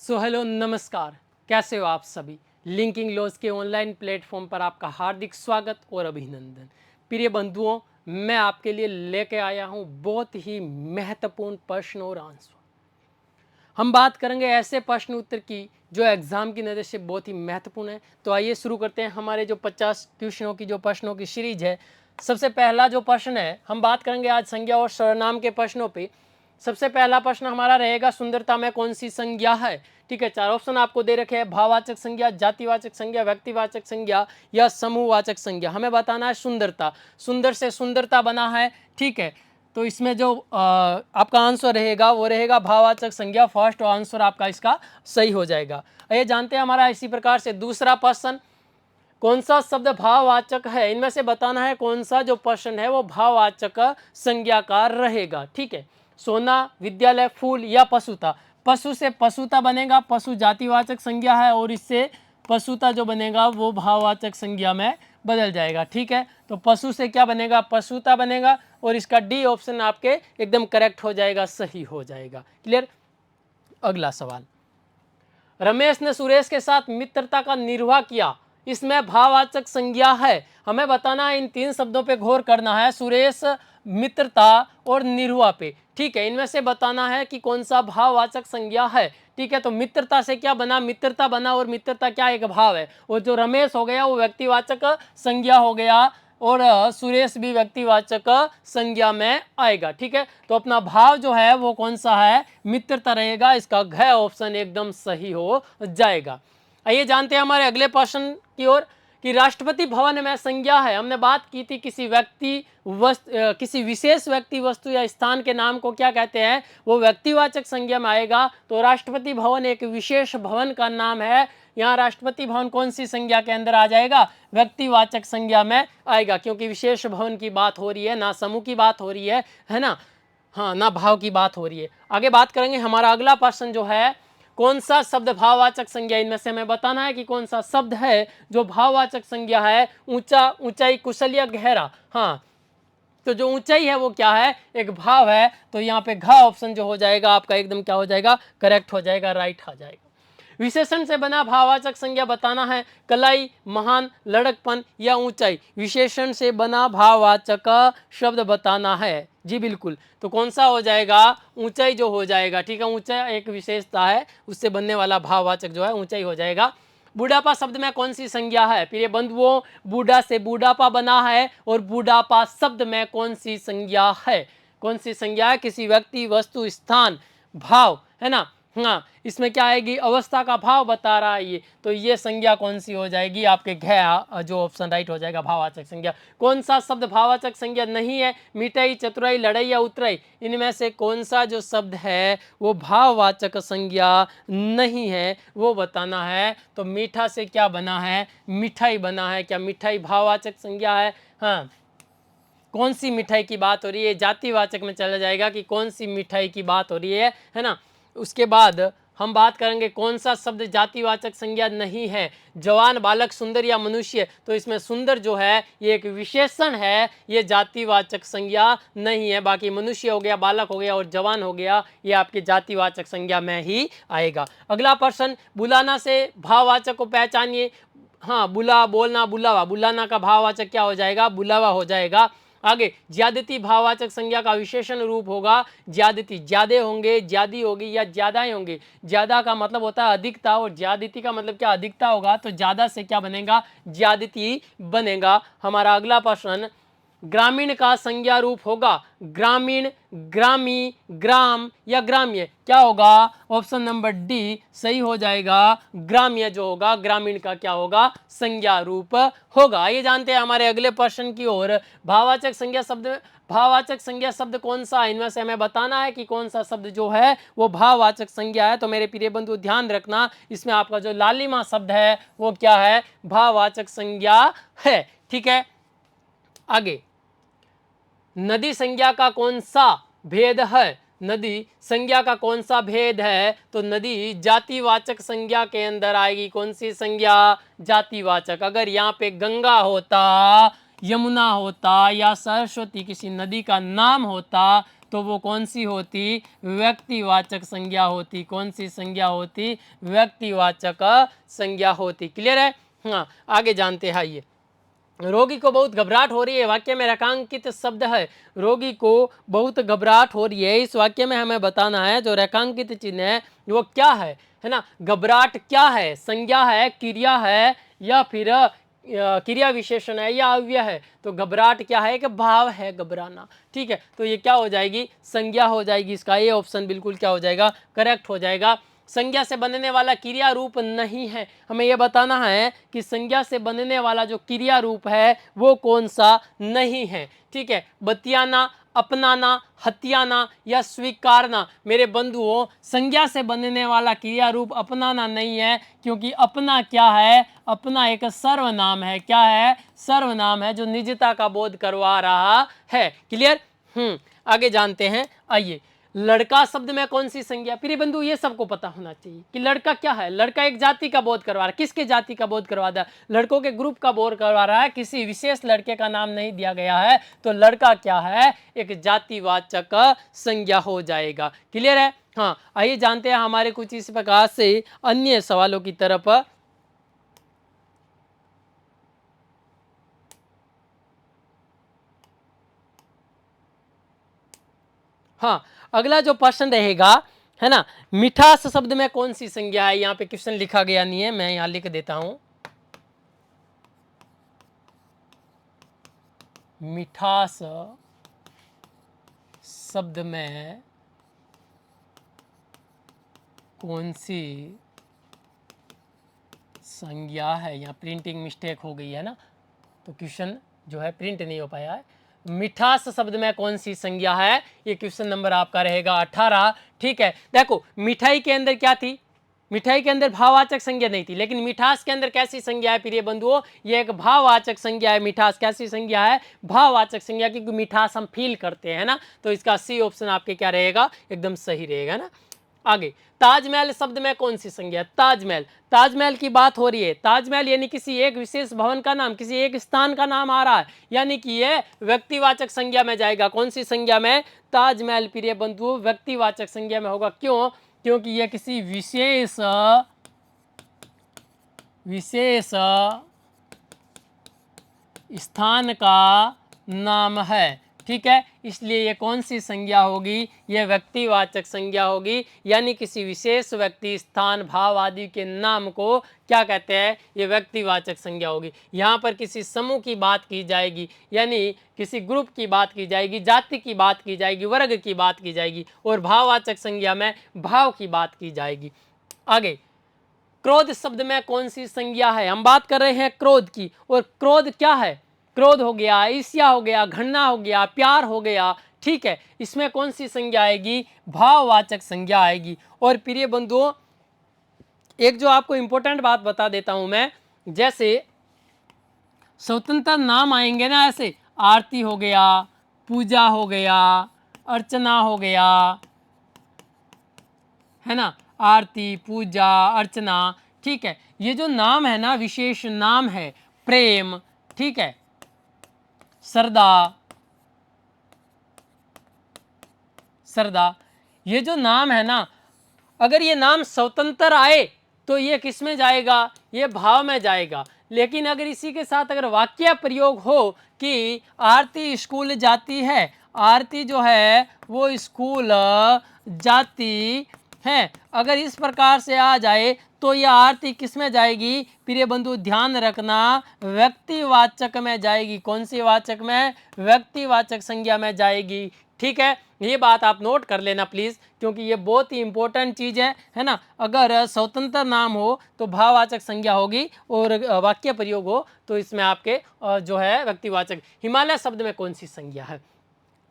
Hello नमस्कार, कैसे हो आप सभी। लिंकिंग लॉज के ऑनलाइन प्लेटफॉर्म पर आपका हार्दिक स्वागत और अभिनंदन। प्रिय बंधुओं, मैं आपके लिए लेके आया हूँ बहुत ही महत्वपूर्ण प्रश्न और आंसर। हम बात करेंगे ऐसे प्रश्न उत्तर की जो एग्जाम की नज़र से बहुत ही महत्वपूर्ण है। तो आइए शुरू करते हैं हमारे जो 50 ट्यूशनों की जो प्रश्नों की सीरीज है। सबसे पहला जो प्रश्न है, हम बात करेंगे आज संज्ञा और सर्वनाम के प्रश्नों पे। सबसे पहला प्रश्न हमारा रहेगा, सुंदरता में कौन सी संज्ञा है। ठीक है, चार ऑप्शन आपको दे रखे हैं, भाववाचक संज्ञा, जातिवाचक संज्ञा, व्यक्तिवाचक संज्ञा या समूहवाचक संज्ञा। हमें बताना है सुंदरता। सुंदर से सुंदरता बना है। ठीक है, तो इसमें जो आपका आंसर रहेगा वो रहेगा भाववाचक संज्ञा। फर्स्ट आंसर आपका इसका सही हो जाएगा। ये जानते हैं हमारा इसी प्रकार से दूसरा प्रश्न, कौन सा शब्द भाववाचक है। इनमें से बताना है कौन सा जो प्रश्न है वो भाववाचक संज्ञा का रहेगा। ठीक है, सोना, विद्यालय, फूल या पशुता। पशु से पशुता बनेगा, पशु जातिवाचक संज्ञा है और इससे पशुता जो बनेगा वो भाववाचक संज्ञा में बदल जाएगा। ठीक है, तो पशु से क्या बनेगा, पशुता बनेगा और इसका डी ऑप्शन आपके एकदम करेक्ट हो जाएगा, सही हो जाएगा। क्लियर। अगला सवाल, रमेश ने सुरेश के साथ मित्रता का निर्वाह किया, इसमें भाववाचक संज्ञा है। हमें बताना है, इन तीन शब्दों पे गौर करना है, सुरेश, मित्रता और निर्वाह पे। ठीक है, इनमें से बताना है कि कौन सा भाववाचक संज्ञा है। ठीक है, तो मित्रता से क्या बना, मित्रता बना और मित्रता क्या एक भाव है। और जो रमेश हो गया वो व्यक्तिवाचक संज्ञा हो गया और सुरेश भी व्यक्तिवाचक संज्ञा में आएगा। ठीक है, तो अपना भाव जो है वो कौन सा है, मित्रता रहेगा। इसका घ ऑप्शन एकदम सही हो जाएगा। आइए जानते हैं हमारे अगले प्रश्न की ओर कि राष्ट्रपति भवन में संज्ञा है। हमने बात की थी किसी व्यक्ति किसी विशेष व्यक्ति, वस्तु या स्थान के नाम को क्या कहते हैं, वो व्यक्तिवाचक संज्ञा में आएगा। तो राष्ट्रपति भवन एक विशेष भवन का नाम है। यहाँ राष्ट्रपति भवन कौन सी संज्ञा के अंदर आ जाएगा, व्यक्तिवाचक संज्ञा में आएगा, क्योंकि विशेष भवन की बात हो रही है, ना समूह की बात हो रही है ना। हाँ, ना भाव की बात हो रही है। आगे बात करेंगे, हमारा अगला प्रश्न जो है, कौन सा शब्द भाववाचक संज्ञा। इनमें से हमें बताना है कि कौन सा शब्द है जो भाववाचक संज्ञा है। ऊंचा, ऊंचाई, कुशल या गहरा। हाँ, तो जो ऊंचाई है वो क्या है, एक भाव है। तो यहाँ पे घ ऑप्शन जो हो जाएगा आपका एकदम क्या हो जाएगा, करेक्ट हो जाएगा, राइट आ जाएगा। विशेषण से बना भाववाचक संज्ञा बताना है, कलाई, महान, लड़कपन या ऊंचाई। विशेषण से बना भाववाचक शब्द बताना है। जी बिल्कुल, तो कौन सा हो जाएगा, ऊंचाई जो हो जाएगा। ठीक है, ऊंचाई एक विशेषता है, उससे बनने वाला भाववाचक जो है ऊंचाई हो जाएगा। बुढ़ापा शब्द में कौन सी संज्ञा है। प्रिय बंधुओं, बूढ़ा से बुढ़ापा बना है और बुढ़ापा शब्द में कौन सी संज्ञा है, कौन सी संज्ञा है, किसी व्यक्ति, वस्तु, स्थान, भाव, है ना। हाँ, इसमें क्या आएगी, अवस्था का भाव बता रहा है ये, तो ये संज्ञा कौन सी हो जाएगी आपके घ, जो ऑप्शन राइट हो जाएगा, भाववाचक संज्ञा। कौन सा शब्द भाववाचक संज्ञा नहीं है, मिठाई, चतुराई, लड़ाई या उतराई। इनमें से कौन सा जो शब्द है वो भाववाचक संज्ञा नहीं है, वो बताना है। तो मीठा से क्या बना है, मिठाई बना है। क्या मिठाई भाववाचक संज्ञा है। हाँ, कौन सी मिठाई की बात हो रही है, जातिवाचक में चला जाएगा कि कौन सी मिठाई की बात हो रही है ना। उसके बाद हम बात करेंगे कौन सा शब्द जातिवाचक संज्ञा नहीं है, जवान, बालक, सुंदर या मनुष्य। तो इसमें सुंदर जो है ये एक विशेषण है, ये जातिवाचक संज्ञा नहीं है। बाकी मनुष्य हो गया, बालक हो गया और जवान हो गया, ये आपके जातिवाचक संज्ञा में ही आएगा। अगला प्रश्न, बुलाना से भाववाचक को पहचानिए। हाँ, बुला, बोलना, बुलावा। बुलाना का भाववाचक क्या हो जाएगा, बुलावा हो जाएगा। आगे, ज्यादती भाववाचक संज्ञा का विशेषण रूप होगा ज्यादती। ज्यादे होंगे, ज्यादी होगी या ज्यादा होंगे। ज्यादा का मतलब होता है अधिकता और ज्यादती का मतलब क्या, अधिकता होगा। तो ज्यादा से क्या बनेगा, ज्यादती बनेगा। हमारा अगला प्रश्न, ग्रामीण का संज्ञा रूप होगा ग्रामीण, ग्रामी, ग्राम या ग्राम्य। क्या होगा, ऑप्शन नंबर डी सही हो जाएगा। ग्राम्य जो होगा, ग्रामीण का क्या होगा, संज्ञा रूप होगा। ये जानते हैं हमारे अगले प्रश्न की ओर, भाववाचक संज्ञा शब्द, भाववाचक संज्ञा शब्द कौन सा है। इनमें से हमें बताना है कि कौन सा शब्द जो है वो भाववाचक संज्ञा है। तो मेरे प्रिय बंधु ध्यान रखना, इसमें आपका जो लालिमा शब्द है वो क्या है, भाववाचक संज्ञा है। ठीक है, आगे, नदी संज्ञा का कौन सा भेद है। नदी संज्ञा का कौन सा भेद है, तो नदी जातिवाचक संज्ञा के अंदर आएगी। कौन सी संज्ञा, जातिवाचक। अगर यहाँ पे गंगा होता, यमुना होता या सरस्वती किसी नदी का नाम होता तो वो कौन सी होती? व्यक्तिवाचक संज्ञा होती। कौन सी संज्ञा होती? व्यक्तिवाचक संज्ञा होती। क्लियर है? हाँ, आगे जानते हैं। आइए, रोगी को बहुत घबराहट हो रही है, वाक्य में रेखांकित शब्द है। रोगी को बहुत घबराहट हो रही है, इस वाक्य में हमें बताना है जो रेखांकित चिन्ह है वो क्या है ना। घबराहट क्या है? संज्ञा है, क्रिया है, या फिर क्रिया विशेषण है, या अव्यय है? तो घबराहट क्या है? कि भाव है, घबराना। ठीक है, तो ये क्या हो जाएगी? संज्ञा हो जाएगी। इसका ये ऑप्शन बिल्कुल क्या हो जाएगा? करेक्ट हो जाएगा। संज्ञा से बनने वाला क्रिया रूप नहीं है। हमें यह बताना है कि संज्ञा से बनने वाला जो क्रिया रूप है वो कौन सा नहीं है। ठीक है, बतियाना, अपनाना, हत्याना या स्वीकारना। मेरे बंधुओं, संज्ञा से बनने वाला क्रिया रूप अपनाना नहीं है, क्योंकि अपना क्या है? अपना एक सर्वनाम है। क्या है? सर्वनाम है जो निजता का बोध करवा रहा है। क्लियर? आगे जानते हैं। आइए, लड़का शब्द में कौन सी संज्ञा? प्रिय बंधु, ये सबको पता होना चाहिए कि लड़का क्या है। लड़का एक जाति का बोध करवा रहा है। किसके जाति का बोध करवा रहा है? लड़कों के ग्रुप का बोध करवा रहा है। किसी विशेष लड़के का नाम नहीं दिया गया है, तो लड़का क्या है? एक जातिवाचक संज्ञा हो जाएगा। क्लियर है? हाँ, आइए जानते हैं हमारे कुछ इस प्रकार से अन्य सवालों की तरफ। हाँ, अगला जो प्रश्न रहेगा, है ना, मिठास शब्द में कौन सी संज्ञा है? यहाँ पे क्वेश्चन लिखा गया नहीं है, मैं यहाँ लिख देता हूं। मिठास शब्द में कौन सी संज्ञा है? यहाँ प्रिंटिंग मिस्टेक हो गई है ना, तो क्वेश्चन जो है प्रिंट नहीं हो पाया है। मिठास शब्द में कौन सी संज्ञा है? ये क्वेश्चन नंबर आपका रहेगा 18। ठीक है, देखो, मिठाई के अंदर क्या थी? मिठाई के अंदर भाववाचक संज्ञा नहीं थी, लेकिन मिठास के अंदर कैसी संज्ञा है प्रिय बंधुओं? ये एक भाववाचक संज्ञा है। मिठास कैसी संज्ञा है? भाववाचक संज्ञा, क्योंकि मिठास हम फील करते हैं ना, तो इसका सी ऑप्शन आपके क्या रहेगा? एकदम सही रहेगा ना। आगे, ताजमहल शब्द में कौन सी संज्ञा? ताजमहल, ताजमहल की बात हो रही है। ताजमहल यानी किसी एक विशेष भवन का नाम, किसी एक स्थान का नाम आ रहा है, यानी कि ये व्यक्तिवाचक संज्ञा में जाएगा। कौन सी संज्ञा में? ताजमहल प्रिय बंधुओं व्यक्तिवाचक संज्ञा में होगा। क्यों? क्योंकि यह किसी विशेष स्थान का नाम है। ठीक है, इसलिए ये कौन सी संज्ञा होगी? ये व्यक्तिवाचक संज्ञा होगी, यानी किसी विशेष व्यक्ति, स्थान, भाव आदि के नाम को क्या कहते हैं? ये व्यक्तिवाचक संज्ञा होगी। यहाँ पर किसी समूह की बात की जाएगी, यानी किसी ग्रुप की बात की जाएगी, जाति की बात की जाएगी, वर्ग की बात की जाएगी, और भाववाचक संज्ञा में भाव की बात की जाएगी। आगे, क्रोध शब्द में कौन सी संज्ञा है? हम बात कर रहे हैं क्रोध की, और क्रोध क्या है? क्रोध हो गया, ईर्ष्या हो गया, घृणा हो गया, प्यार हो गया। ठीक है, इसमें कौन सी संज्ञा आएगी? भाववाचक संज्ञा आएगी। और प्रिय बंधुओं, एक जो आपको इंपॉर्टेंट बात बता देता हूं मैं, जैसे स्वतंत्र नाम आएंगे ना, ऐसे आरती हो गया, पूजा हो गया, अर्चना हो गया, है ना, आरती, पूजा, अर्चना। ठीक है, ये जो नाम है ना, विशेष नाम है। प्रेम, ठीक है, श्रद्धा, ये जो नाम है ना, अगर ये नाम स्वतंत्र आए तो ये किस में जाएगा? ये भाव में जाएगा। लेकिन अगर इसी के साथ अगर वाक्य प्रयोग हो कि आरती स्कूल जाती है, आरती जो है वो स्कूल जाती है, अगर इस प्रकार से आ जाए तो यह आरती किस में जाएगी? प्रिय बंधु ध्यान रखना, व्यक्तिवाचक में जाएगी। कौन सी वाचक में? व्यक्तिवाचक संज्ञा में जाएगी। ठीक है, ये बात आप नोट कर लेना प्लीज़, क्योंकि ये बहुत ही इंपॉर्टेंट चीज़ है ना। अगर स्वतंत्र नाम हो तो भाववाचक संज्ञा होगी, और वाक्य प्रयोग हो तो इसमें आपके जो है व्यक्तिवाचक। हिमालय शब्द में कौन सी संज्ञा है?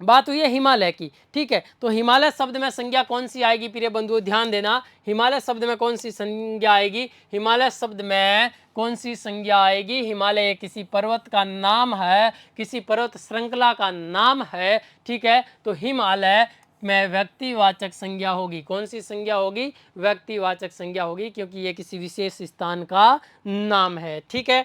बात हुई है हिमालय की। ठीक है, तो हिमालय शब्द में संज्ञा कौन सी आएगी प्रिय बंधुओं? ध्यान देना, हिमालय शब्द में कौन सी संज्ञा आएगी? हिमालय शब्द में कौन सी संज्ञा आएगी? हिमालय किसी पर्वत का नाम है, किसी पर्वत श्रृंखला का नाम है। ठीक है, तो हिमालय में व्यक्तिवाचक संज्ञा होगी। कौन सी संज्ञा होगी? व्यक्तिवाचक संज्ञा होगी, क्योंकि ये किसी विशेष स्थान का नाम है। ठीक है,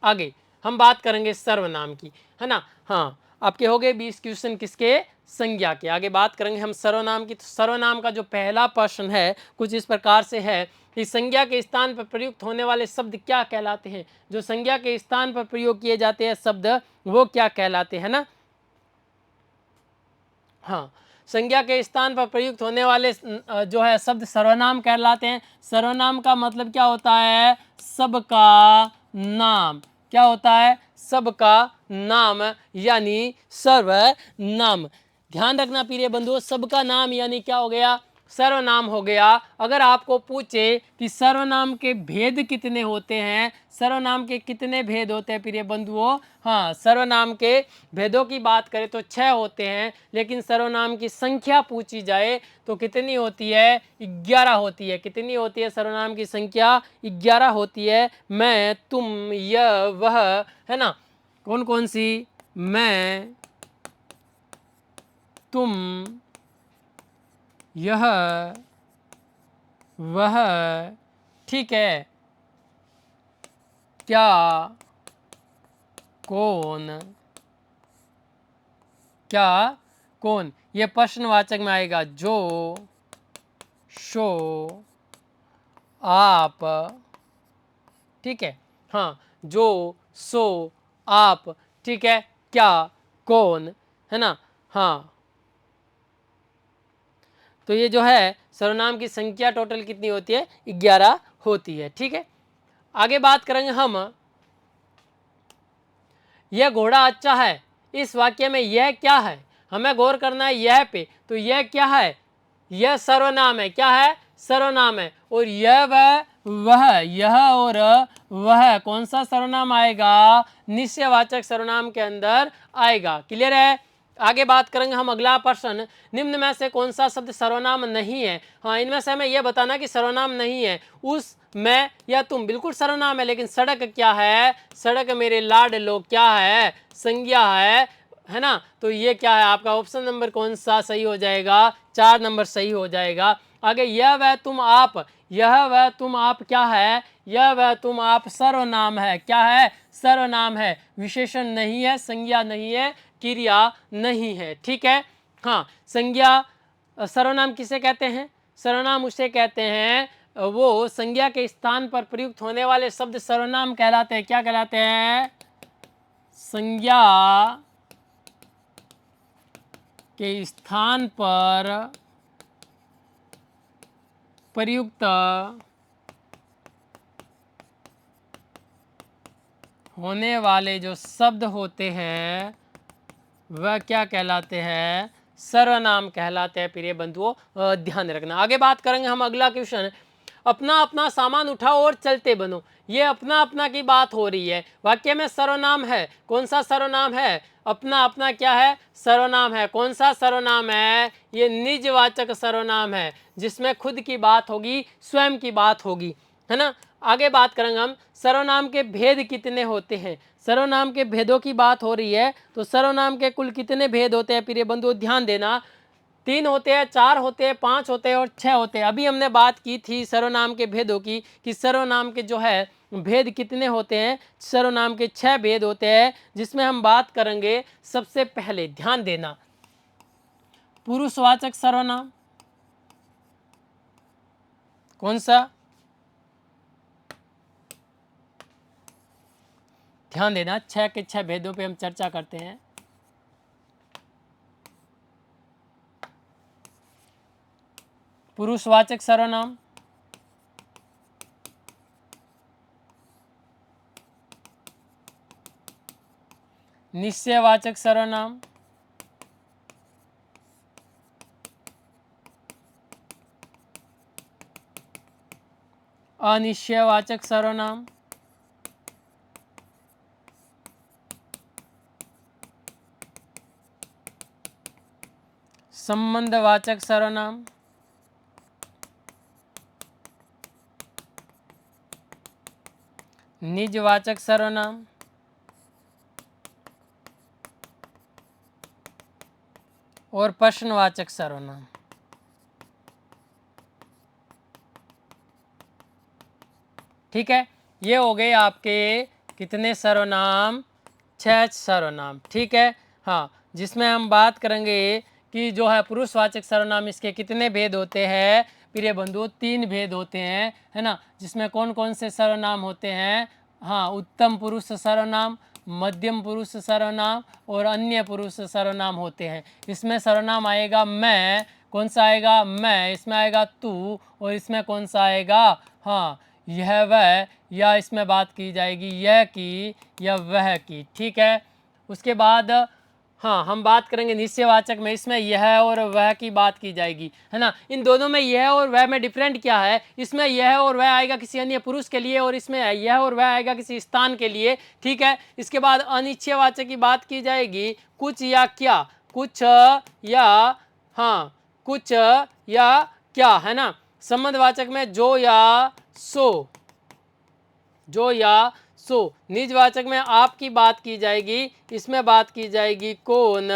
आगे हम बात करेंगे सर्वनाम की, है ना। हाँ, आपके हो गए 20 क्वेश्चन किसके, संज्ञा के। आगे बात करेंगे हम सर्वनाम की। तो सर्वनाम का जो पहला प्रश्न है कुछ इस प्रकार से है कि संज्ञा के स्थान पर प्रयुक्त होने वाले शब्द क्या कहलाते हैं। जो संज्ञा के स्थान पर प्रयोग किए जाते हैं शब्द वो क्या कहलाते हैं ना। हाँ, संज्ञा के स्थान पर प्रयुक्त होने वाले जो है शब्द सर्वनाम कहलाते हैं। सर्वनाम का मतलब क्या होता है, सबका नाम। क्या होता है, सबका नाम यानी सर्वनाम। ध्यान रखना प्रिय बंधुओं, सबका नाम यानी क्या हो गया, सर्वनाम हो गया। अगर आपको पूछे कि सर्वनाम के भेद कितने होते हैं, सर्वनाम के कितने भेद होते हैं प्रिय बंधुओं, हाँ, सर्वनाम के भेदों की बात करें तो 6 होते हैं, लेकिन सर्वनाम की संख्या पूछी जाए तो कितनी होती है, 11 होती है। कितनी होती है सर्वनाम की संख्या, 11 होती है। मैं, तुम, यह, वह, है ना। कौन कौन सी, मैं, तुम, यह, वह, ठीक है, क्या, कौन, क्या, कौन, ये प्रश्नवाचक में आएगा। जो, शो, आप, ठीक है, हाँ, जो, सो, आप, ठीक है, क्या, कौन, है ना। हाँ, तो ये जो है सर्वनाम की संख्या टोटल कितनी होती है, 11 होती है। ठीक है, आगे बात करेंगे हम, यह घोड़ा अच्छा है। इस वाक्य में यह क्या है, हमें गौर करना है यह पे। तो यह क्या है, यह सर्वनाम है। क्या है, सर्वनाम है। और यह वह, यह और वह कौन सा सर्वनाम आएगा, निश्चयवाचक सर्वनाम के अंदर आएगा। क्लियर है। आगे बात करेंगे हम अगला प्रश्न, निम्न में से कौन सा शब्द सर्वनाम नहीं है। हाँ, इनमें से हमें यह बताना कि सर्वनाम नहीं है। उस, मैं या तुम बिल्कुल सर्वनाम है, लेकिन सड़क क्या है, सड़क मेरे लाडलो क्या है, संज्ञा है ना। तो ये क्या है, आपका ऑप्शन नंबर कौन सा सही हो जाएगा, 4 नंबर सही हो जाएगा। आगे यह वह तुम आप, यह वह तुम आप क्या है, यह वह तुम आप सर्वनाम है। क्या है, सर्वनाम है, विशेषण नहीं है, संज्ञा नहीं है, क्रिया नहीं है। ठीक है, हाँ, संज्ञा, सर्वनाम किसे कहते हैं, सर्वनाम उसे कहते हैं वो संज्ञा के स्थान पर प्रयुक्त होने वाले शब्द सर्वनाम कहलाते हैं। क्या कहलाते हैं, संज्ञा के स्थान पर प्रयुक्त होने वाले जो शब्द होते हैं वह क्या कहलाते हैं, सर्वनाम कहलाते हैं। प्रिय बंधुओं ध्यान रखना। आगे बात करेंगे हम अगला क्वेश्चन, अपना अपना सामान उठाओ और चलते बनो। ये अपना अपना की बात हो रही है, वाक्य में सर्वनाम है। कौन सा सर्वनाम है, अपना अपना क्या है, सर्वनाम है। कौन सा सर्वनाम है, ये निजवाचक सर्वनाम है, जिसमें खुद की बात होगी, स्वयं की बात होगी, है ना। आगे बात करेंगे हम, सर्वनाम के भेद कितने होते हैं। सर्वनाम के भेदों की बात हो रही है, तो सर्वनाम के कुल कितने भेद होते हैं प्रिय बंधुओं, ध्यान देना। 3 होते हैं, 4 होते हैं, 5 होते हैं और 6 होते हैं। अभी हमने बात की थी सर्वनाम के भेदों की, कि सर्वनाम के जो है भेद कितने होते हैं। सर्वनाम के 6 भेद होते हैं, जिसमें हम बात करेंगे। सबसे पहले ध्यान देना, पुरुषवाचक सर्वनाम। कौन सा, ध्यान देना, 6 के 6 भेदों पे हम चर्चा करते हैं। पुरुषवाचक सर्वनाम, निश्चयवाचक सर्वनाम, अनिश्चयवाचक सर्वनाम, संबंधवाचक सर्वनाम, निजवाचक सर्वनाम, और प्रश्नवाचक सर्वनाम। ठीक है, ये हो गए आपके कितने सर्वनाम, 6 सर्वनाम। ठीक है, हाँ, जिसमें हम बात करेंगे कि जो है पुरुषवाचक सर्वनाम, इसके कितने भेद होते हैं प्रिय बंधुओं? 3 भेद होते हैं, है ना। जिसमें कौन कौन से सर्वनाम होते हैं? हाँ, उत्तम पुरुष सर्वनाम, मध्यम पुरुष सर्वनाम और अन्य पुरुष सर्वनाम होते हैं। इसमें सर्वनाम आएगा मैं, कौन सा आएगा? मैं, इसमें आएगा तू, और इसमें कौन सा आएगा? हाँ, यह वह, या इसमें बात की जाएगी यह की या वह की, ठीक है। उसके बाद हाँ, हम बात करेंगे निश्चयवाचक में, इसमें यह और वह की बात की जाएगी, है ना। इन दोनों में यह और वह में डिफरेंट क्या है? इसमें यह और वह आएगा किसी अन्य पुरुष के लिए और इसमें यह और वह आएगा किसी स्थान के लिए, ठीक है। इसके बाद अनिश्चयवाचक की बात की जाएगी, कुछ या क्या, कुछ या, हाँ, कुछ या क्या, है ना। संबंधवाचक में जो या सो, जो या सो। निजवाचक में आपकी बात की जाएगी, इसमें बात की जाएगी कौन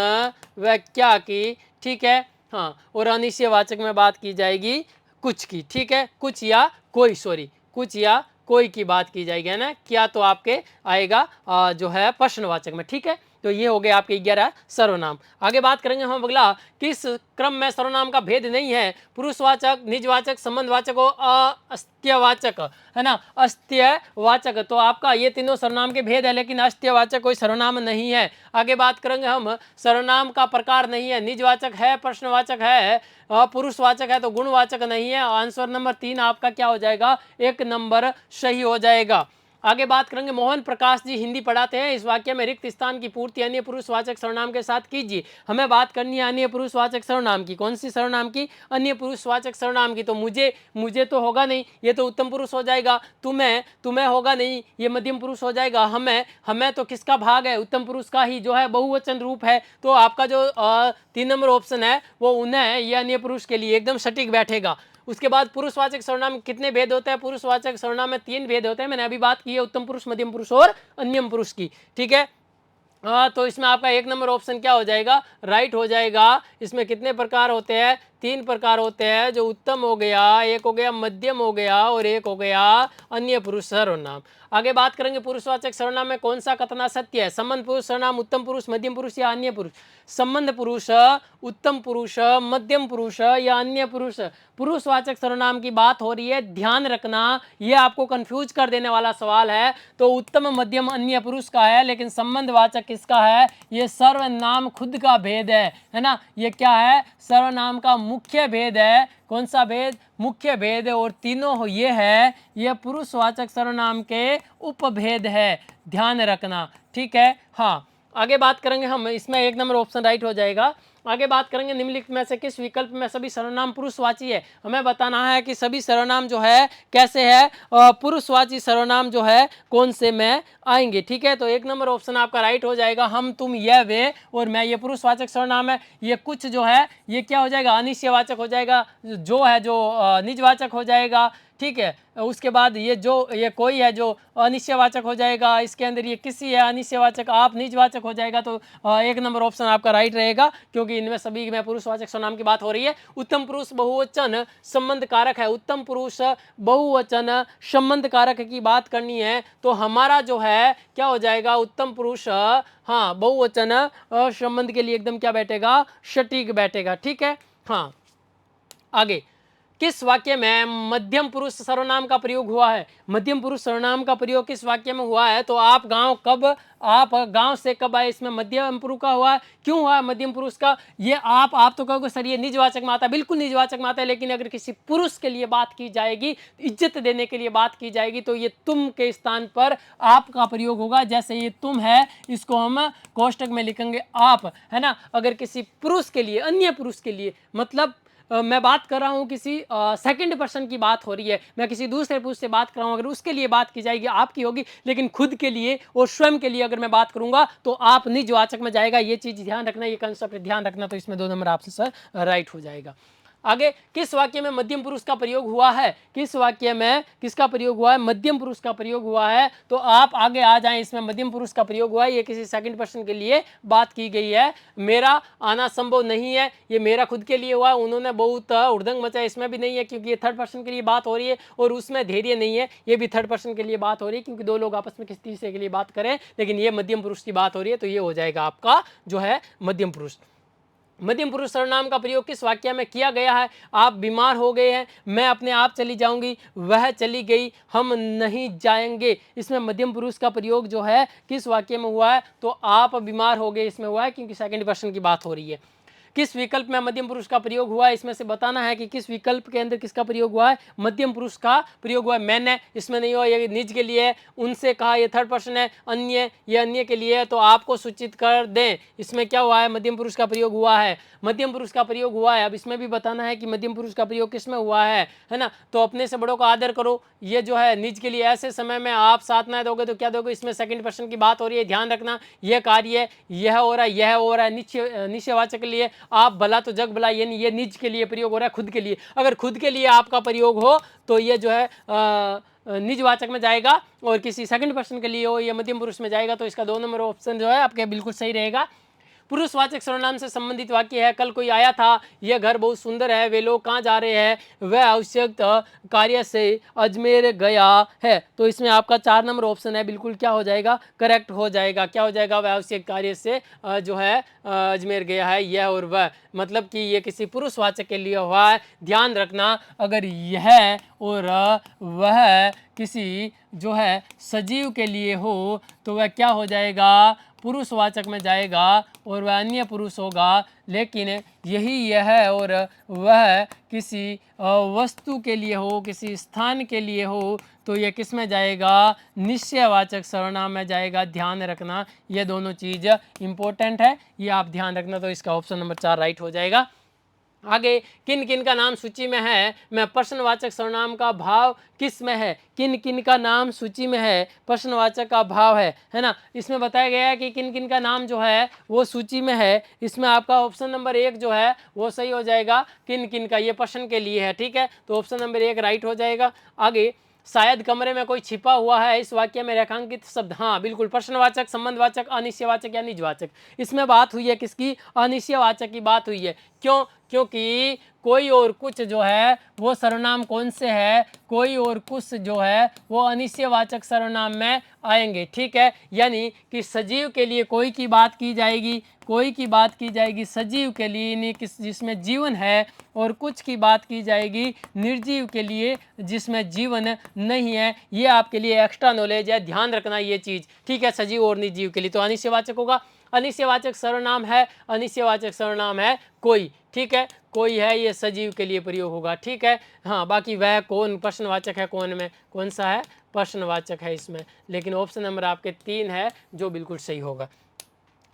व क्या की, ठीक है। हाँ, और अनिश्चयवाचक में बात की जाएगी कुछ की, ठीक है। कुछ या कोई, सॉरी, कुछ या कोई की बात की जाएगी, है ना। क्या तो आपके आएगा जो है प्रश्नवाचक में, ठीक है। तो ये हो गए आपके 11 सर्वनाम। आगे बात करेंगे हम अगला, किस क्रम में सर्वनाम का भेद नहीं है? पुरुषवाचक, निजवाचक, संबंधवाचक और अस्त्यवाचक, है ना। अस्त्यवाचक तो आपका ये तीनों सर्वनाम के भेद है, लेकिन अस्त्यवाचक कोई सर्वनाम नहीं है। आगे बात करेंगे हम, सर्वनाम का प्रकार नहीं है, निजवाचक है, प्रश्नवाचक है, पुरुषवाचक है, तो गुणवाचक नहीं है। आंसर नंबर 3 आपका क्या हो जाएगा? 1 नंबर सही हो जाएगा। आगे बात करेंगे, मोहन प्रकाश जी हिंदी पढ़ाते हैं, इस वाक्य में रिक्त स्थान की पूर्ति अन्य पुरुषवाचक सर्वनाम के साथ कीजिए। हमें बात करनी है अन्य पुरुषवाचक सर्वनाम की। कौन सी सर्वनाम की? अन्य पुरुषवाचक सर्वनाम की। तो मुझे तो होगा नहीं, ये तो उत्तम पुरुष हो जाएगा। तुम्हें होगा नहीं, ये मध्यम पुरुष हो जाएगा। हमें तो किसका भाग है? उत्तम पुरुष का ही, जो है बहुवचन रूप है। तो आपका जो 3 नंबर ऑप्शन है वो उन्हें, ये अन्य पुरुष के लिए एकदम सटीक बैठेगा। उसके बाद पुरुषवाचक सर्वनाम कितने भेद होते हैं? पुरुषवाचक सर्वनाम में 3 भेद होते हैं, मैंने अभी बात की है, उत्तम पुरुष, मध्यम पुरुष और अन्यम पुरुष की, ठीक है। तो इसमें आपका 1 नंबर ऑप्शन क्या हो जाएगा? राइट हो जाएगा। इसमें कितने प्रकार होते हैं? 3 प्रकार होते हैं, जो उत्तम हो गया, एक हो गया मध्यम हो गया और एक हो गया अन्य पुरुष सर्वनाम। आगे बात करेंगे पुरुषवाचक सर्वनाम में कौन सा कथना सत्य है? संबंध पुरुष सर्वनाम उत्तम पुरुष, मध्यम पुरुष या अन्य पुरुष? संबंध पुरुष, उत्तम पुरुष, मध्यम पुरुष या अन्य पुरुष? पुरुषवाचक सर्वनाम की बात हो रही है, ध्यान रखना, ये आपको कंफ्यूज कर देने वाला सवाल है। तो उत्तम, मध्यम, अन्य पुरुष का है, लेकिन संबंधवाचक किसका है? ये सर्वनाम खुद का भेद है ना। ये क्या है? सर्वनाम का मुख्य भेद है। कौन सा भेद? मुख्य भेद है। और तीनों ये है, ये पुरुषवाचक सर्वनाम के उपभेद है, ध्यान रखना, ठीक है। हाँ, आगे बात करेंगे हम, इसमें 1 नंबर ऑप्शन राइट हो जाएगा। आगे बात करेंगे, निम्नलिखित में से किस विकल्प में सभी सर्वनाम पुरुषवाची है? हमें बताना है कि सभी सर्वनाम जो है कैसे है, पुरुषवाची सर्वनाम जो है कौन से में आएंगे, ठीक है। तो 1 नंबर ऑप्शन आपका राइट हो जाएगा। हम, तुम, यह, वे और मैं, ये पुरुषवाचक सर्वनाम है। ये कुछ जो है ये क्या हो जाएगा? अनिश्चयवाचक हो जाएगा। जो है जो निजवाचक हो जाएगा, ठीक है। उसके बाद ये कोई है जो अनिश्चयवाचक हो जाएगा। इसके अंदर ये किसी है अनिश्चयवाचक, आप निजवाचक हो जाएगा। तो 1 नंबर ऑप्शन आपका राइट रहेगा, क्योंकि इनमें सभी में पुरुषवाचक सर्वनाम की बात हो रही है। उत्तम पुरुष बहुवचन संबंध कारक है। उत्तम पुरुष बहुवचन संबंध कारक की बात करनी है, तो हमारा जो है क्या हो जाएगा? उत्तम पुरुष, हाँ, बहुवचन संबंध के लिए एकदम क्या बैठेगा? सटीक बैठेगा, ठीक है। हाँ, आगे, किस वाक्य में मध्यम पुरुष सर्वनाम का प्रयोग हुआ है? मध्यम पुरुष सर्वनाम का प्रयोग किस वाक्य में हुआ है? तो आप गांव से कब आए, इसमें मध्यम पुरुष का हुआ है। क्यों हुआ है मध्यम पुरुष का? ये आप तो कहोगे सर ये निजवाचक में आता है, बिल्कुल निजवाचक में आता है, लेकिन अगर किसी पुरुष के लिए बात की जाएगी, इज्जत देने के लिए बात की जाएगी, तो ये तुम के स्थान पर आपका प्रयोग होगा। जैसे ये तुम है, इसको हम कोष्टक में लिखेंगे आप, है ना। अगर किसी पुरुष के लिए, अन्य पुरुष के लिए, मतलब मैं बात कर रहा हूँ किसी सेकंड पर्सन की बात हो रही है, मैं किसी दूसरे पुरुष से बात कर रहा हूँ, अगर उसके लिए बात की जाएगी आपकी होगी, लेकिन खुद के लिए और स्वयं के लिए अगर मैं बात करूंगा तो आप निजवाचक में जाएगा। ये चीज़ ध्यान रखना, ये कंसेप्ट ध्यान रखना। तो इसमें 2 नंबर आपसे सर राइट हो जाएगा। आगे किस वाक्य में मध्यम पुरुष का प्रयोग हुआ है, किस वाक्य में किसका प्रयोग हुआ है, मध्यम पुरुष का प्रयोग हुआ है। तो आप आगे आ जाएं, इसमें मध्यम पुरुष का प्रयोग हुआ है, ये किसी सेकंड पर्सन के लिए बात की गई है। मेरा आना संभव नहीं है, ये मेरा खुद के लिए हुआ है, उन्होंने बहुत उड़दंग मचा, इसमें भी नहीं है क्योंकि ये थर्ड पर्सन के लिए बात हो रही है। और उसमें धैर्य नहीं है, ये भी थर्ड पर्सन के लिए बात हो रही है क्योंकि दो लोग आपस में किसी तीसरे के लिए बात करें, लेकिन ये मध्यम पुरुष की बात हो रही है, तो ये हो जाएगा आपका जो है मध्यम पुरुष। मध्यम पुरुष सर्वनाम का प्रयोग किस वाक्य में किया गया है, आप बीमार हो गए हैं, मैं अपने आप चली जाऊंगी, वह चली गई, हम नहीं जाएंगे। इसमें मध्यम पुरुष का प्रयोग जो है किस वाक्य में हुआ है, तो आप बीमार हो गए इसमें हुआ है क्योंकि सेकंड पर्सन की बात हो रही है। किस विकल्प में मध्यम पुरुष का प्रयोग हुआ है, इसमें से बताना है कि किस विकल्प के अंदर किसका प्रयोग हुआ है, मध्यम पुरुष का प्रयोग हुआ है। मैंने इसमें नहीं हुआ, ये निज के लिए है, उनसे कहा ये थर्ड पर्सन है, अन्य ये अन्य के लिए है, तो आपको सूचित कर दें इसमें क्या हुआ है, मध्यम पुरुष का प्रयोग हुआ है, मध्यम पुरुष का प्रयोग हुआ है। अब इसमें भी बताना है कि मध्यम पुरुष का प्रयोग किस में हुआ है ना। तो अपने से बड़ों का आदर करो, ये जो है निज के लिए, ऐसे समय में आप साथ ना दोगे तो क्या दोगे, इसमें सेकंड पर्सन की बात हो रही है, ध्यान रखना यह कार्य यह हो रहा है, यह हो रहा है, निश्चयवाचक के लिए, आप भला तो जग भला, यानी ये निज के लिए प्रयोग हो रहा है, खुद के लिए। अगर खुद के लिए आपका प्रयोग हो तो ये जो है निजवाचक में जाएगा, और किसी सेकंड पर्सन के लिए हो ये मध्यम पुरुष में जाएगा। तो इसका 2 नंबर ऑप्शन जो है आपके बिल्कुल सही रहेगा। पुरुषवाचक सर्वनाम से संबंधित वाक्य है, कल कोई आया था, यह घर बहुत सुंदर है, वे लोग कहाँ जा रहे हैं, वह आवश्यक कार्य से अजमेर गया है। तो इसमें आपका 4 नंबर ऑप्शन है बिल्कुल क्या हो जाएगा, करेक्ट हो जाएगा। क्या हो जाएगा, वह आवश्यक कार्य से जो है अजमेर गया है, यह और वह, मतलब कि ये किसी पुरुषवाचक के लिए हुआ है। ध्यान रखना, अगर यह और वह किसी जो है सजीव के लिए हो तो वह क्या हो जाएगा, पुरुषवाचक में जाएगा और वह अन्य पुरुष होगा। लेकिन यही यह और वह किसी वस्तु के लिए हो, किसी स्थान के लिए हो, तो यह किस में जाएगा, निश्चयवाचक सर्वनाम में जाएगा। ध्यान रखना, ये दोनों चीज़ इंपॉर्टेंट है, ये आप ध्यान रखना। तो इसका ऑप्शन नंबर 4 राइट हो जाएगा। आगे किन किन का नाम सूची में है, मैं प्रश्नवाचक सर्वनाम का भाव किस में है, किन किन का नाम सूची में है, प्रश्नवाचक का भाव है ना। इसमें बताया गया है कि किन किन का नाम जो है वो सूची में है। इसमें आपका ऑप्शन नंबर 1 जो है वो सही हो जाएगा, किन किन का, ये प्रश्न के लिए है, ठीक है। तो ऑप्शन नंबर 1 राइट हो जाएगा। आगे शायद कमरे में कोई छिपा हुआ है, इस वाक्य में रेखांकित शब्द, हाँ बिल्कुल, प्रश्नवाचक, संबंधवाचक, अनिश्चयवाचक या निजवाचक। इसमें बात हुई है किसकी, अनिश्चयवाचक की बात हुई है। क्यों, क्योंकि कोई और कुछ जो है वो सर्वनाम कौन से है, कोई और कुछ जो है वो अनिश्चयवाचक सर्वनाम में आएंगे, ठीक है। यानी कि सजीव के लिए कोई की बात की जाएगी, कोई की बात की जाएगी सजीव के लिए, यानी किस जिसमें जीवन है, और कुछ की बात की जाएगी निर्जीव के लिए जिसमें जीवन नहीं है। ये आपके लिए एक्स्ट्रा नॉलेज है, ध्यान रखना ये चीज़, ठीक है। सजीव और निर्जीव के लिए तो अनिश्चयवाचक होगा। अनिश्चयवाचक सर्वनाम है, अनिश्चयवाचक सर्वनाम है कोई, ठीक है, कोई है, ये सजीव के लिए प्रयोग होगा, ठीक है। हाँ, बाकी वह कौन प्रश्नवाचक है, कौन में कौन सा है, प्रश्नवाचक है इसमें। लेकिन ऑप्शन नंबर आपके 3 है जो बिल्कुल सही होगा।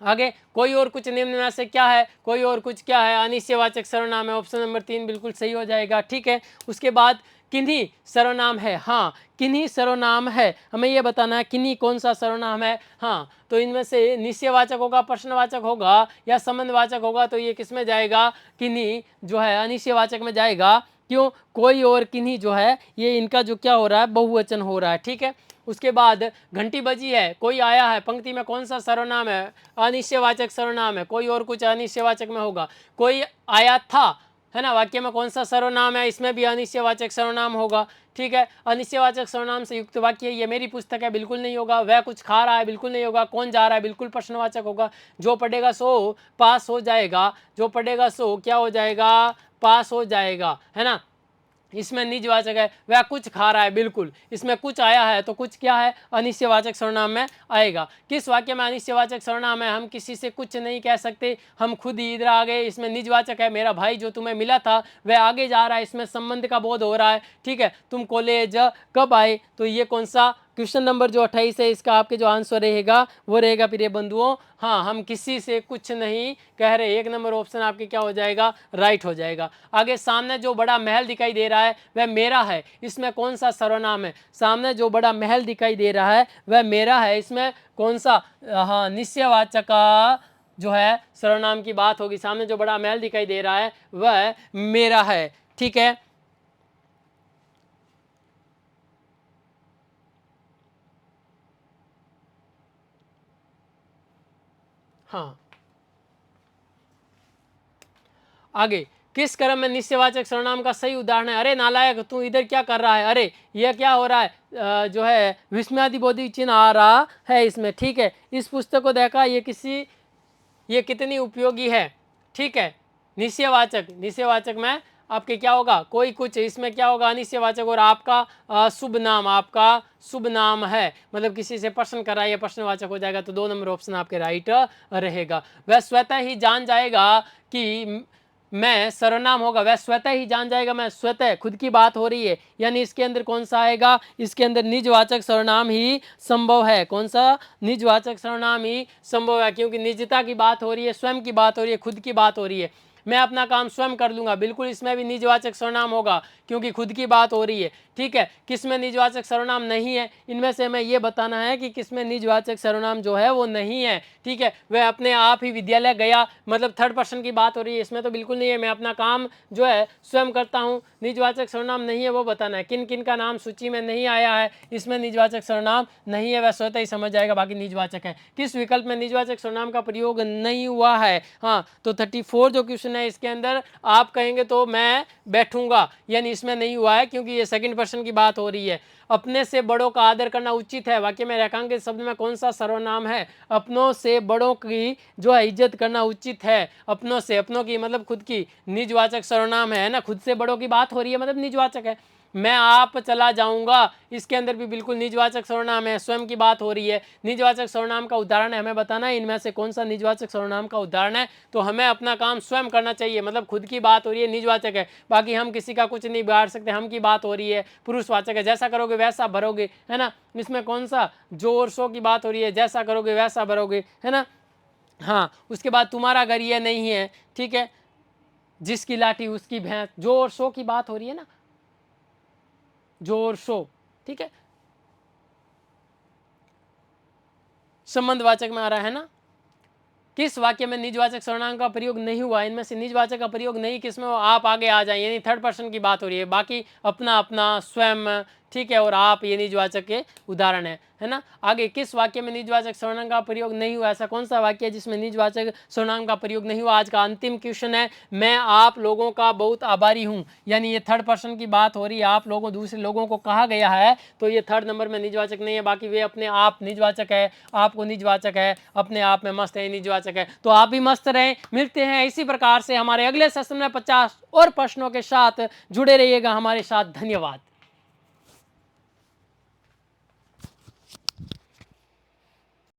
आगे कोई और कुछ निम्न में से क्या है, कोई और कुछ क्या है, अनिश्चयवाचक सर्वनाम है, ऑप्शन नंबर 3 बिल्कुल सही हो जाएगा, ठीक है। उसके बाद किन्हीं सर्वनाम है, हाँ किन्हीं सर्वनाम है, हमें यह बताना है किन्हीं कौन सा सर्वनाम है। हाँ, तो इनमें से निश्चयवाचक होगा, प्रश्नवाचक होगा या संबंधवाचक होगा, तो ये किस में जाएगा, किन्हीं जो है अनिश्चयवाचक में जाएगा। क्यों, कोई और किन्हीं जो है ये इनका जो क्या हो रहा है, बहुवचन हो रहा है, ठीक है। उसके बाद घंटी बजी है, कोई आया है, पंक्ति में कौन सा सर्वनाम है, अनिश्चयवाचक सर्वनाम है, कोई और कुछ अनिश्चयवाचक में होगा। कोई आया था, है ना, वाक्य में कौन सा सर्वनाम है, इसमें भी अनिश्चयवाचक सर्वनाम होगा, ठीक है। अनिश्चयवाचक सर्वनाम से युक्त वाक्य, ये मेरी पुस्तक है, बिल्कुल नहीं होगा। वह कुछ खा रहा है, बिल्कुल नहीं होगा। कौन जा रहा है, बिल्कुल प्रश्नवाचक होगा। जो पढ़ेगा सो पास हो जाएगा, जो पढ़ेगा सो क्या हो जाएगा, पास हो जाएगा, है ना। इसमें निजवाचक है, वह कुछ खा रहा है, बिल्कुल, इसमें कुछ आया है तो कुछ क्या है, अनिश्चयवाचक सर्वनाम में आएगा। किस वाक्य में अनिश्चयवाचक सर्वनाम है, हम किसी से कुछ नहीं कह सकते, हम खुद ही इधर आ गए, इसमें निजवाचक है। मेरा भाई जो तुम्हें मिला था वह आगे जा रहा है, इसमें संबंध का बोध हो रहा है, ठीक है। तुम कॉलेज कब आए, तो ये कौन सा क्वेश्चन नंबर जो 28 है, इसका आपके जो आंसर रहेगा वो रहेगा प्रिय बंधुओं, हाँ हम किसी से कुछ नहीं कह रहे। 1 नंबर ऑप्शन आपके क्या हो जाएगा, राइट हो जाएगा। आगे सामने जो बड़ा महल दिखाई दे रहा है वह मेरा है, इसमें कौन सा सर्वनाम है, सामने जो बड़ा महल दिखाई दे रहा है वह मेरा है, इसमें कौन सा, हाँ निश्चयवाचक जो है सर्वनाम की बात होगी। सामने जो बड़ा महल दिखाई दे रहा है वह मेरा है, ठीक है। हाँ, आगे किस क्रम में निश्चयवाचक सर्वनाम का सही उदाहरण है? अरे नालायक, तू इधर क्या कर रहा है? अरे यह क्या हो रहा है? जो है विस्मयादिबोधक चिन्ह आ रहा है इसमें, ठीक है। इस पुस्तक को देखा, ये कितनी उपयोगी है, ठीक है। निश्चयवाचक में आपके क्या होगा? कोई कुछ, इसमें क्या होगा? अनिश्चयवाचक। और आपका आपका शुभ नाम है, मतलब किसी से प्रश्न कर रहा है, ये प्रश्नवाचक हो जाएगा, तो 2 नंबर ऑप्शन आपके राइट रहेगा। वह स्वतः ही जान जाएगा कि मैं सर्वनाम होगा, वह स्वतः ही जान जाएगा, मैं स्वतः, खुद की बात हो रही है, यानी इसके अंदर कौन सा आएगा? इसके अंदर निजवाचक सर्वनाम ही संभव है। कौन सा? निजवाचक सर्वनाम ही संभव है, क्योंकि निजता की बात हो रही है, स्वयं की बात हो रही है, खुद की बात हो रही है। मैं अपना काम स्वयं कर लूंगा, बिल्कुल इसमें भी निजवाचक सर्वनाम होगा, क्योंकि खुद की बात हो रही है, ठीक है। किसमें निजवाचक सर्वनाम नहीं है? इनमें से हमें ये बताना है कि किसमें निजवाचक सर्वनाम जो है वो नहीं है, ठीक है। वह अपने आप ही विद्यालय गया, मतलब थर्ड पर्सन की बात हो रही है, इसमें तो बिल्कुल नहीं है। मैं अपना काम जो है स्वयं करता हूँ, निजवाचक सर्वनाम नहीं है, वो बताना है। किन किन का नाम सूची में नहीं आया है, इसमें निजवाचक सर्वनाम नहीं है, वह स्वतः ही समझ जाएगा, बाकी निजवाचक है। किस विकल्प में निजवाचक सर्वनाम का प्रयोग नहीं हुआ है? हाँ, तो 34 जो क्वेश्चन है इसके अंदर आप कहेंगे तो मैं बैठूंगा, यानी इसमें नहीं हुआ है, क्योंकि ये सेकंड पर्सन की बात हो रही है। अपने से बड़ों का आदर करना उचित है, वाक्य में रेखांकित शब्द में कौन सा सर्वनाम है? अपनों से बड़ों की जो है इज्जत करना उचित है। अपनों से, अपनों की मतलब खुद की, निजवाचक सर्वनाम है ना, खुद से बड़ों की बात हो रही है, मतलब निजवाचक है। मैं आप चला जाऊंगा, इसके अंदर भी बिल्कुल निजवाचक सर्वनाम है, स्वयं की बात हो रही है। निजवाचक सर्वनाम का उदाहरण है, हमें बताना है इनमें से कौन सा निजवाचक सर्वनाम का उदाहरण है। तो हमें अपना काम स्वयं करना चाहिए, मतलब खुद की बात हो रही है, निजवाचक है। बाकी हम किसी का कुछ नहीं बिगाड़ सकते, हम की बात हो रही है, पुरुषवाचक है, जैसा करोगे वैसा भरोगे, है ना। इसमें कौन सा? जो और सो की बात हो रही है, जैसा करोगे वैसा भरोगे, है ना। हाँ, उसके बाद तुम्हारा घर ये नहीं है, ठीक है। जिसकी लाठी उसकी भैंस, जो और सो की बात हो रही है ना, जो और सो, ठीक है। संबंधवाचक में आ रहा है ना। किस वाक्य में निजवाचक सर्वनाम का प्रयोग नहीं हुआ? इनमें से निजवाचक का प्रयोग नहीं किसमें? आप आगे आ जाए, यानी थर्ड पर्सन की बात हो रही है, बाकी अपना अपना, स्वयं, ठीक है, और आप, ये निजवाचक के उदाहरण है ना। आगे किस वाक्य में निजवाचक सर्वनाम का प्रयोग नहीं हुआ? ऐसा कौन सा वाक्य है जिसमें निजवाचक सर्वनाम का प्रयोग नहीं हुआ? आज का अंतिम क्वेश्चन है। मैं आप लोगों का बहुत आभारी हूँ, यानी ये थर्ड पर्सन की बात हो रही है, आप लोगों, दूसरे लोगों को कहा गया है, तो ये थर्ड नंबर में निजवाचक नहीं है। बाकी वे अपने आप निजवाचक है, आपको निजवाचक है, अपने आप में मस्त है, निजवाचक है। तो आप भी मस्त रहें। मिलते हैं इसी प्रकार से हमारे अगले सेशन में 50 और प्रश्नों के साथ। जुड़े रहिएगा हमारे साथ। धन्यवाद।